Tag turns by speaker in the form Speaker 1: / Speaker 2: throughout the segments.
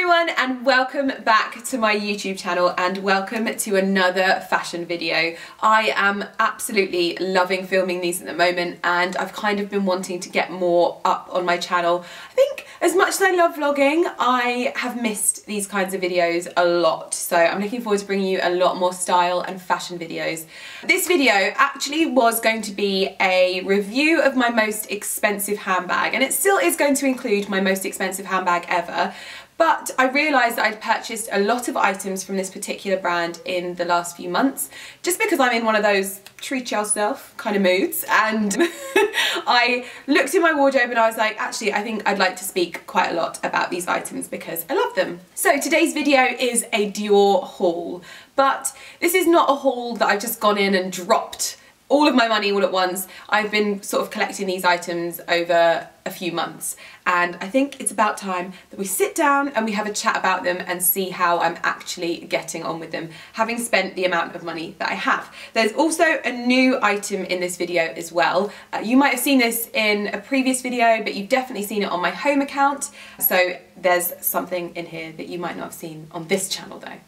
Speaker 1: everyone and welcome back to my YouTube channel and welcome to another fashion video. I am absolutely loving filming these at the moment and I've kind of been wanting to get more up on my channel. I think as much as I love vlogging, I have missed these kinds of videos a lot, so I'm looking forward to bringing you a lot more style and fashion videos. This video actually was going to be a review of my most expensive handbag, and it still is going to include my most expensive handbag ever. But I realised that I'd purchased a lot of items from this particular brand in the last few months, just because I'm in one of those treat yourself kind of moods, and I looked in my wardrobe and I was like, actually I think I'd like to speak quite a lot about these items because I love them. So today's video is a Dior haul, but this is not a haul that I've just gone in and dropped all of my money all at once. I've been sort of collecting these items over a few months, and I think it's about time that we sit down and we have a chat about them and see how I'm actually getting on with them, having spent the amount of money that I have. There's also a new item in this video as well. You might have seen this in a previous video, but you've definitely seen it on my home account, so there's something in here that you might not have seen on this channel though.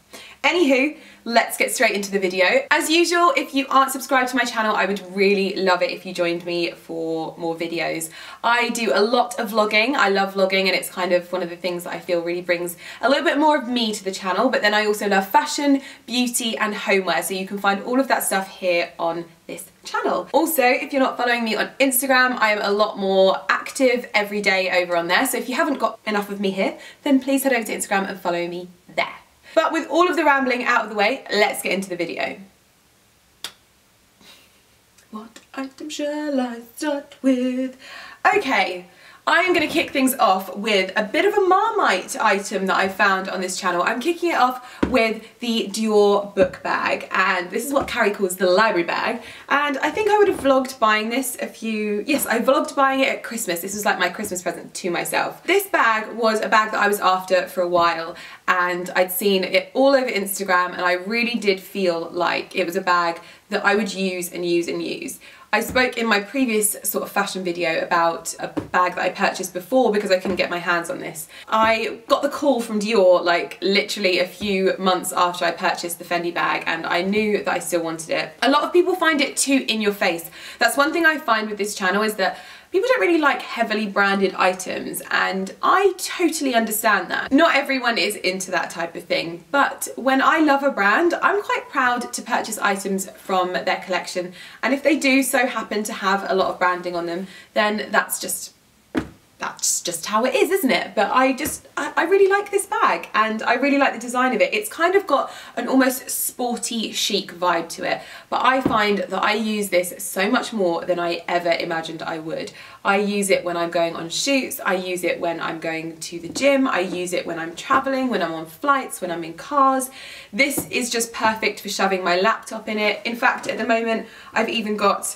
Speaker 1: Anywho, let's get straight into the video. As usual, if you aren't subscribed to my channel, I would really love it if you joined me for more videos. I do a lot of vlogging. I love vlogging, and it's kind of one of the things that I feel really brings a little bit more of me to the channel, but then I also love fashion, beauty and homeware, so you can find all of that stuff here on this channel. Also, if you're not following me on Instagram, I am a lot more active every day over on there, so if you haven't got enough of me here, then please head over to Instagram and follow me there. But with all of the rambling out of the way, let's get into the video. What item shall I start with? Okay, I am going to kick things off with a bit of a Marmite item that I found on this channel. I'm kicking it off with the Dior book bag, and this is what Carrie calls the library bag, and I think I would have vlogged buying this I vlogged buying it at Christmas. This was like my Christmas present to myself. This bag was a bag that I was after for a while, and I'd seen it all over Instagram, and I really did feel like it was a bag that I would use and use and use. I spoke in my previous sort of fashion video about a bag that I purchased before because I couldn't get my hands on this. I got the call from Dior like literally a few months after I purchased the Fendi bag, and I knew that I still wanted it. A lot of people find it too in your face. That's one thing I find with this channel, is that people don't really like heavily branded items, and I totally understand that. Not everyone is into that type of thing, but when I love a brand, I'm quite proud to purchase items from their collection, and if they do so happen to have a lot of branding on them, then that's just how it is, isn't it? But I really like this bag, and I really like the design of it. It's kind of got an almost sporty chic vibe to it, but I find that I use this so much more than I ever imagined I would. I use it when I'm going on shoots, I use it when I'm going to the gym, I use it when I'm traveling, when I'm on flights, when I'm in cars. This is just perfect for shoving my laptop in it. In fact, at the moment, I've even got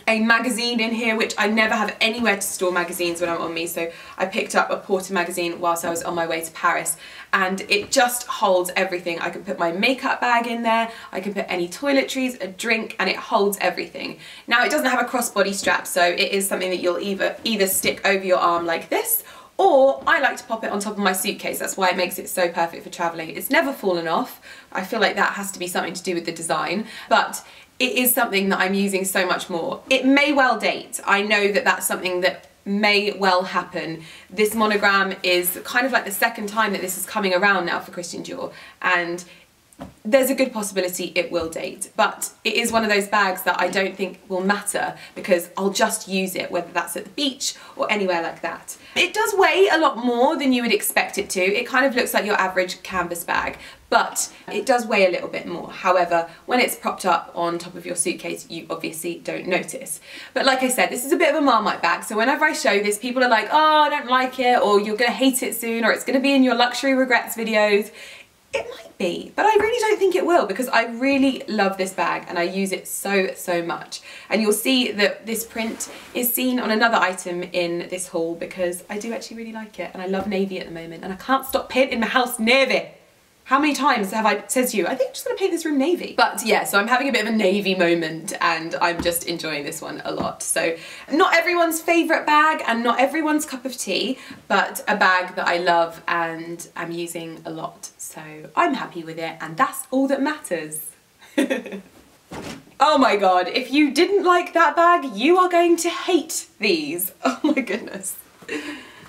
Speaker 1: a magazine in here, which I never have anywhere to store magazines when I'm on me, so I picked up a Porter magazine whilst I was on my way to Paris, and it just holds everything. I can put my makeup bag in there, I can put any toiletries, a drink, and it holds everything. Now, it doesn't have a crossbody strap, so it is something that you'll either stick over your arm like this, or I like to pop it on top of my suitcase. That's why it makes it so perfect for traveling. It's never fallen off. I feel like that has to be something to do with the design, but it is something that I'm using so much more. It may well date. I know that that's something that may well happen. This monogram is kind of like the second time that this is coming around now for Christian Dior, and there's a good possibility it will date, but it is one of those bags that I don't think will matter because I'll just use it, whether that's at the beach or anywhere like that. It does weigh a lot more than you would expect it to. It kind of looks like your average canvas bag, but it does weigh a little bit more. However, when it's propped up on top of your suitcase, you obviously don't notice. But like I said, this is a bit of a Marmite bag, so whenever I show this, people are like, oh, I don't like it, or you're gonna hate it soon, or it's gonna be in your luxury regrets videos. It might be, but I really don't think it will, because I really love this bag and I use it so much. And you'll see that this print is seen on another item in this haul, because I do actually really like it, and I love navy at the moment, and I can't stop painting my house navy. How many times have I said to you, I think I'm just gonna paint this room navy? But yeah, so I'm having a bit of a navy moment and I'm just enjoying this one a lot. So not everyone's favorite bag and not everyone's cup of tea, but a bag that I love and I'm using a lot. So I'm happy with it and that's all that matters. Oh my God, if you didn't like that bag, you are going to hate these. Oh my goodness.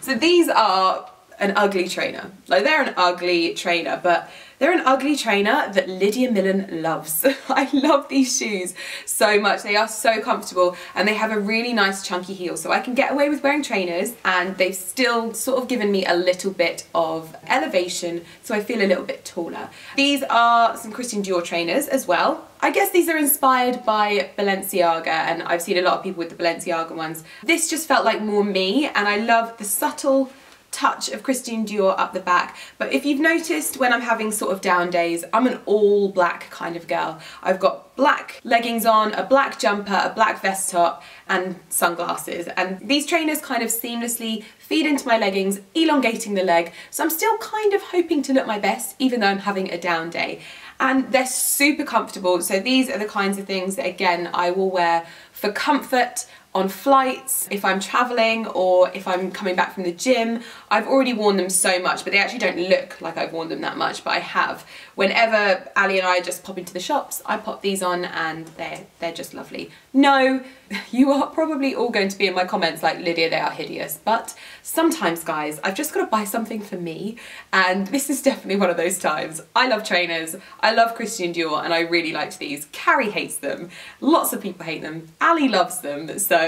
Speaker 1: So these are an ugly trainer. Like, they're an ugly trainer, but they're an ugly trainer that Lydia Millen loves. I love these shoes so much. They are so comfortable and they have a really nice chunky heel, so I can get away with wearing trainers and they've still sort of given me a little bit of elevation, so I feel a little bit taller. These are some Christian Dior trainers as well. I guess these are inspired by Balenciaga and I've seen a lot of people with the Balenciaga ones. This just felt like more me and I love the subtle touch of Christian Dior up the back. But if you've noticed, when I'm having sort of down days, I'm an all black kind of girl. I've got black leggings on, a black jumper, a black vest top and sunglasses, and these trainers kind of seamlessly feed into my leggings, elongating the leg, so I'm still kind of hoping to look my best even though I'm having a down day. And they're super comfortable, so these are the kinds of things that again I will wear for comfort on flights, if I'm traveling or if I'm coming back from the gym. I've already worn them so much, but they actually don't look like I've worn them that much, but I have. Whenever Ali and I just pop into the shops, I pop these on and they're just lovely. No, you are probably all going to be in my comments like, Lydia, they are hideous, but sometimes, guys, I've just got to buy something for me, and this is definitely one of those times. I love trainers, I love Christian Dior, and I really liked these. Carrie hates them, lots of people hate them, Ali loves them, so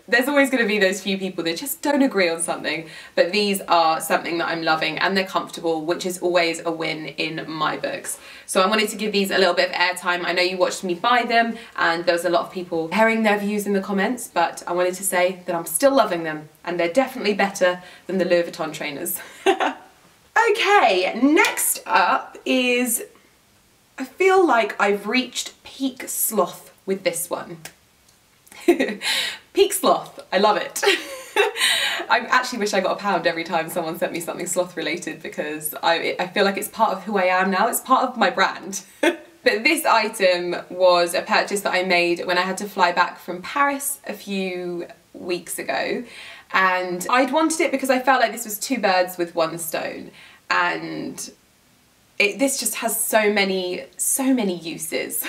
Speaker 1: there's always going to be those few people that just don't agree on something, but these are something that I'm loving and they're comfortable, which is always a win in my books. So I wanted to give these a little bit of airtime. I know you watched me buy them and there was a lot of people airing their views in the comments, but I wanted to say that I'm still loving them and they're definitely better than the Louis Vuitton trainers. Okay, next up is, I feel like I've reached peak sloth with this one. Peak sloth, I love it. I actually wish I got a pound every time someone sent me something sloth related, because I feel like it's part of who I am now, it's part of my brand. But this item was a purchase that I made when I had to fly back from Paris a few weeks ago, and I'd wanted it because I felt like this was two birds with one stone, and this just has so many uses.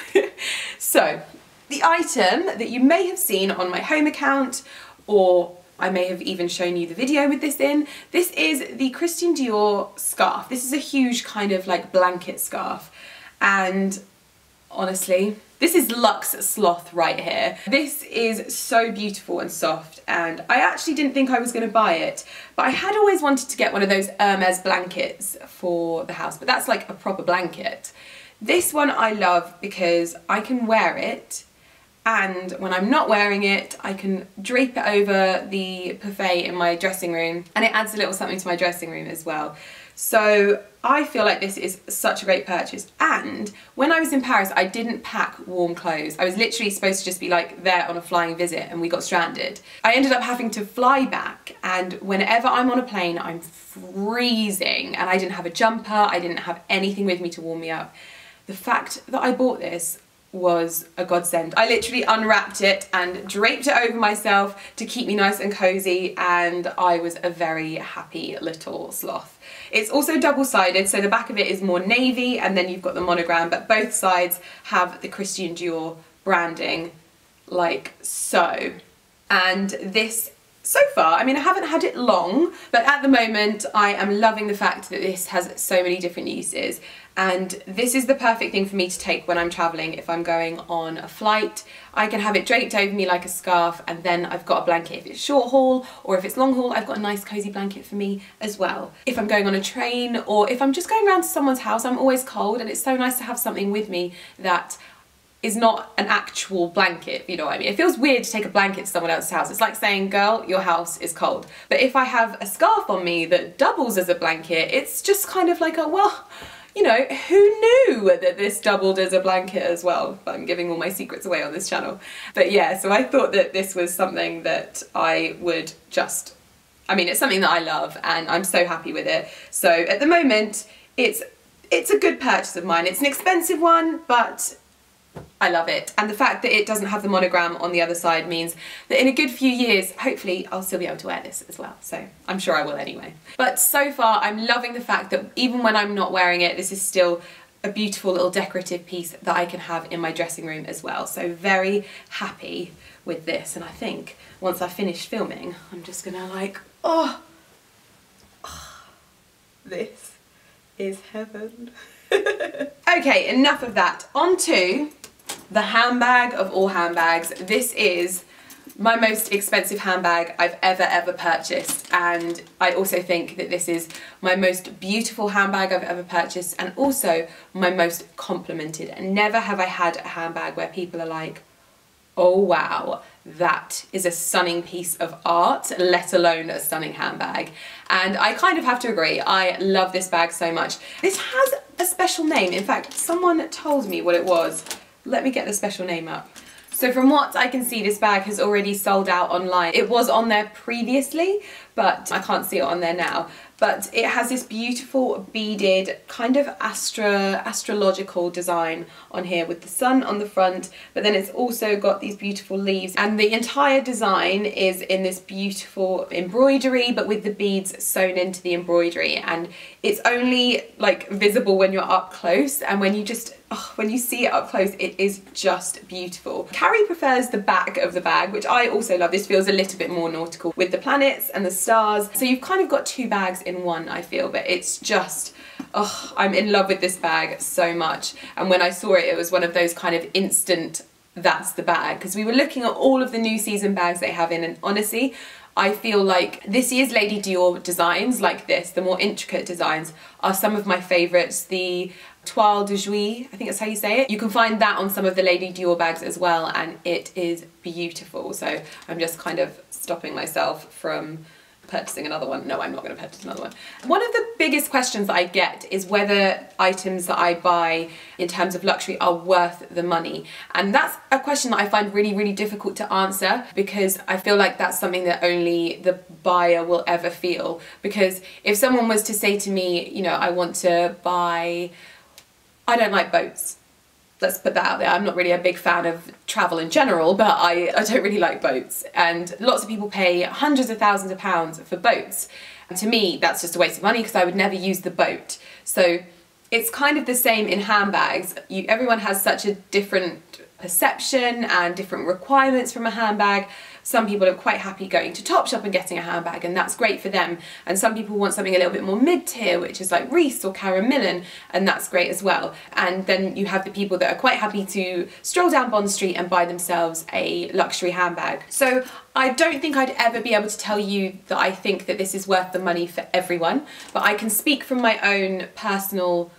Speaker 1: So the item that you may have seen on my home account, or I may have even shown you the video with this in, this is the Christian Dior scarf. This is a huge kind of like blanket scarf, and honestly, this is luxe sloth right here. This is so beautiful and soft, and I actually didn't think I was going to buy it, but I had always wanted to get one of those Hermes blankets for the house, but that's like a proper blanket. This one I love because I can wear it, and when I'm not wearing it, I can drape it over the buffet in my dressing room, and it adds a little something to my dressing room as well. So I feel like this is such a great purchase. And when I was in Paris, I didn't pack warm clothes. I was literally supposed to just be like there on a flying visit, and we got stranded. I ended up having to fly back, and whenever I'm on a plane, I'm freezing, and I didn't have a jumper, I didn't have anything with me to warm me up. The fact that I bought this was a godsend. I literally unwrapped it and draped it over myself to keep me nice and cozy, and I was a very happy little sloth. It's also double-sided, so the back of it is more navy and then you've got the monogram, but both sides have the Christian Dior branding like so. And this, so far, I mean, I haven't had it long, but at the moment I am loving the fact that this has so many different uses. And this is the perfect thing for me to take when I'm traveling. If I'm going on a flight, I can have it draped over me like a scarf, and then I've got a blanket. If it's short haul or if it's long haul, I've got a nice cozy blanket for me as well. If I'm going on a train, or if I'm just going around to someone's house, I'm always cold, and it's so nice to have something with me that is not an actual blanket, you know what I mean? It feels weird to take a blanket to someone else's house. It's like saying, girl, your house is cold. But if I have a scarf on me that doubles as a blanket, it's just kind of like a, well, you know, who knew that this doubled as a blanket as well? I'm giving all my secrets away on this channel. But yeah, so I thought that this was something that I would just, I mean, it's something that I love and I'm so happy with it. So at the moment, it's it's a good purchase of mine. It's an expensive one, but I love it. And the fact that it doesn't have the monogram on the other side means that in a good few years, hopefully I'll still be able to wear this as well. So I'm sure I will anyway. But so far I'm loving the fact that even when I'm not wearing it, this is still a beautiful little decorative piece that I can have in my dressing room as well. So very happy with this. And I think once I've finished filming, I'm just gonna like, oh this is heaven. Okay, enough of that. On to the handbag of all handbags. This is my most expensive handbag I've ever purchased, and I also think that this is my most beautiful handbag I've ever purchased, and also my most complimented. And never have I had a handbag where people are like, oh wow, that is a stunning piece of art, let alone a stunning handbag. And I kind of have to agree, I love this bag so much. This has a special name. In fact, someone told me what it was. Let me get the special name up. So from what I can see, this bag has already sold out online. It was on there previously, but I can't see it on there now. But it has this beautiful beaded kind of astrological design on here with the sun on the front, but then it's also got these beautiful leaves, and the entire design is in this beautiful embroidery but with the beads sewn into the embroidery, and it's only like visible when you're up close, and when you just when you see it up close, it is just beautiful. Carrie prefers the back of the bag, which I also love. This feels a little bit more nautical with the planets and the stars. So you've kind of got two bags in one, I feel, but it's just, oh, I'm in love with this bag so much. And when I saw it, it was one of those kind of instant, that's the bag. Because we were looking at all of the new season bags they have in, and honestly, I feel like this year's Lady Dior designs like this, the more intricate designs, are some of my favourites. The Toile de Jouy, I think that's how you say it. You can find that on some of the Lady Dior bags as well, and it is beautiful. So I'm just kind of stopping myself from purchasing another one. No, I'm not going to purchase another one. One of the biggest questions that I get is whether items that I buy in terms of luxury are worth the money. And that's a question that I find really difficult to answer, because I feel like that's something that only the buyer will ever feel. Because if someone was to say to me, you know, I want to buy, I don't like boats. Let's put that out there. I'm not really a big fan of travel in general, but I don't really like boats. And lots of people pay hundreds of thousands of pounds for boats. And to me, that's just a waste of money, because I would never use the boat. So it's kind of the same in handbags. Everyone has such a different perception and different requirements from a handbag. Some people are quite happy going to Topshop and getting a handbag, and that's great for them. And some people want something a little bit more mid-tier, which is like Reiss or Karen Millen, and that's great as well. And then you have the people that are quite happy to stroll down Bond Street and buy themselves a luxury handbag. So I don't think I'd ever be able to tell you that I think that this is worth the money for everyone, but I can speak from my own personal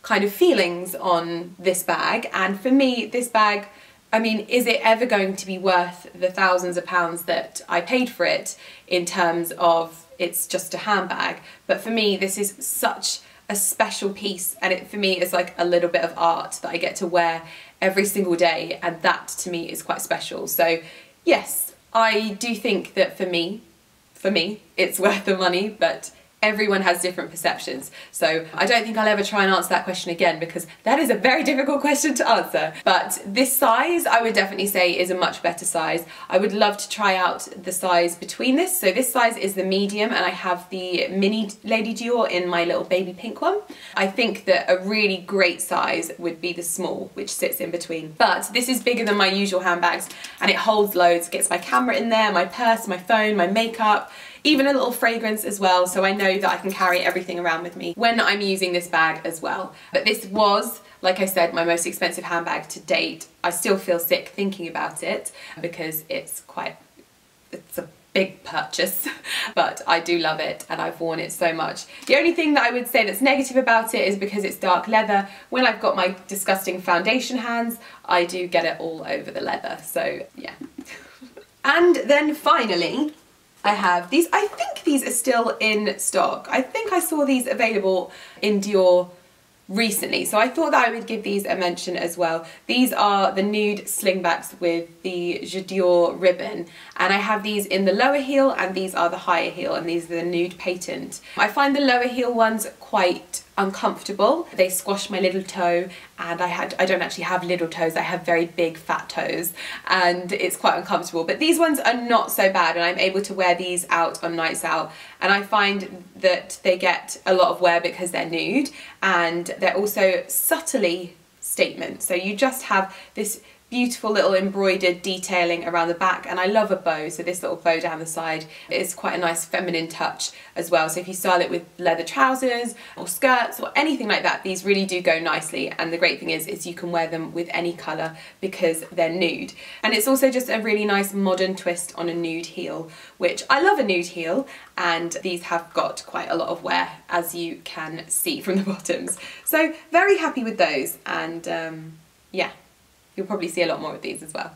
Speaker 1: kind of feelings on this bag. And for me, this bag, I mean, is it ever going to be worth the thousands of pounds that I paid for it in terms of it's just a handbag? But for me, this is such a special piece, and it for me is like a little bit of art that I get to wear every single day, and that to me is quite special. So yes, I do think that for me, it's worth the money, but everyone has different perceptions. So I don't think I'll ever try and answer that question again, because that is a very difficult question to answer. But this size, I would definitely say, is a much better size. I would love to try out the size between this. So this size is the medium, and I have the mini Lady Dior in my little baby pink one. I think that a really great size would be the small, which sits in between. But this is bigger than my usual handbags, and it holds loads. It gets my camera in there, my purse, my phone, my makeup, even a little fragrance as well, so I know that I can carry everything around with me when I'm using this bag as well. But this was, like I said, my most expensive handbag to date. I still feel sick thinking about it, because it's a big purchase, but I do love it and I've worn it so much. The only thing that I would say that's negative about it is because it's dark leather. When I've got my disgusting foundation hands, I do get it all over the leather, so yeah. And then finally, I have these. I think these are still in stock. I think I saw these available in Dior recently, so I thought that I would give these a mention as well. These are the nude Slingbacks with the Dior ribbon, and I have these in the lower heel, and these are the higher heel, and these are the nude patent. I find the lower heel ones quite uncomfortable. They squash my little toe, and I don't actually have little toes, I have very big fat toes, and it's quite uncomfortable. But these ones are not so bad, and I'm able to wear these out on nights out, and I find that they get a lot of wear because they're nude, and they're also subtly statement. So you just have this beautiful little embroidered detailing around the back, and I love a bow, so this little bow down the side is quite a nice feminine touch as well. So if you style it with leather trousers or skirts or anything like that, these really do go nicely, and the great thing is you can wear them with any colour because they're nude. And it's also just a really nice modern twist on a nude heel, which I love a nude heel, and these have got quite a lot of wear, as you can see from the bottoms. So very happy with those, and yeah. You'll probably see a lot more of these as well.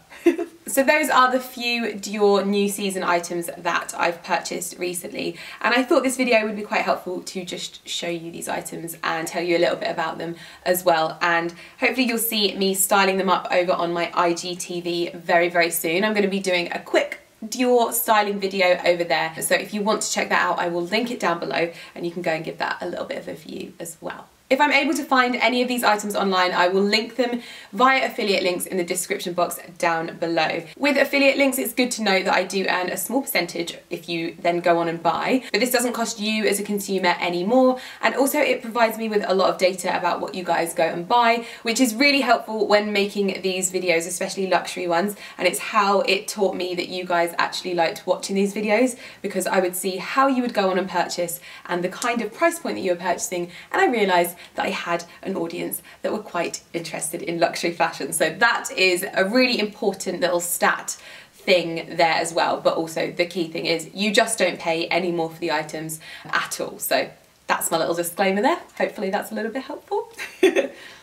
Speaker 1: So those are the few Dior new season items that I've purchased recently, and I thought this video would be quite helpful to just show you these items and tell you a little bit about them as well, and hopefully you'll see me styling them up over on my IGTV very, very soon. I'm going to be doing a quick Dior styling video over there, so if you want to check that out, I will link it down below and you can go and give that a little bit of a view as well. If I'm able to find any of these items online, I will link them via affiliate links in the description box down below. With affiliate links, it's good to know that I do earn a small percentage if you then go on and buy, but this doesn't cost you as a consumer anymore, and also it provides me with a lot of data about what you guys go and buy, which is really helpful when making these videos, especially luxury ones, and it's how it taught me that you guys actually liked watching these videos, because I would see how you would go on and purchase and the kind of price point that you were purchasing, and I realised that I had an audience that were quite interested in luxury fashion. So that is a really important little stat thing there as well, but also the key thing is you just don't pay any more for the items at all. So that's my little disclaimer there. Hopefully that's a little bit helpful.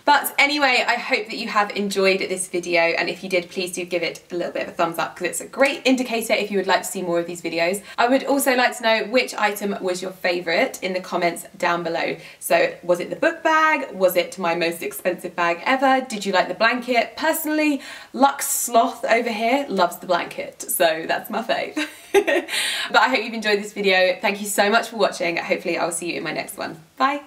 Speaker 1: But anyway, I hope that you have enjoyed this video, and if you did, please do give it a little bit of a thumbs up, because it's a great indicator if you would like to see more of these videos. I would also like to know which item was your favourite in the comments down below. So was it the book bag? Was it my most expensive bag ever? Did you like the blanket? Personally, Lux Sloth over here loves the blanket, so that's my fave. But I hope you've enjoyed this video. Thank you so much for watching. Hopefully I will see you in my next one. Bye!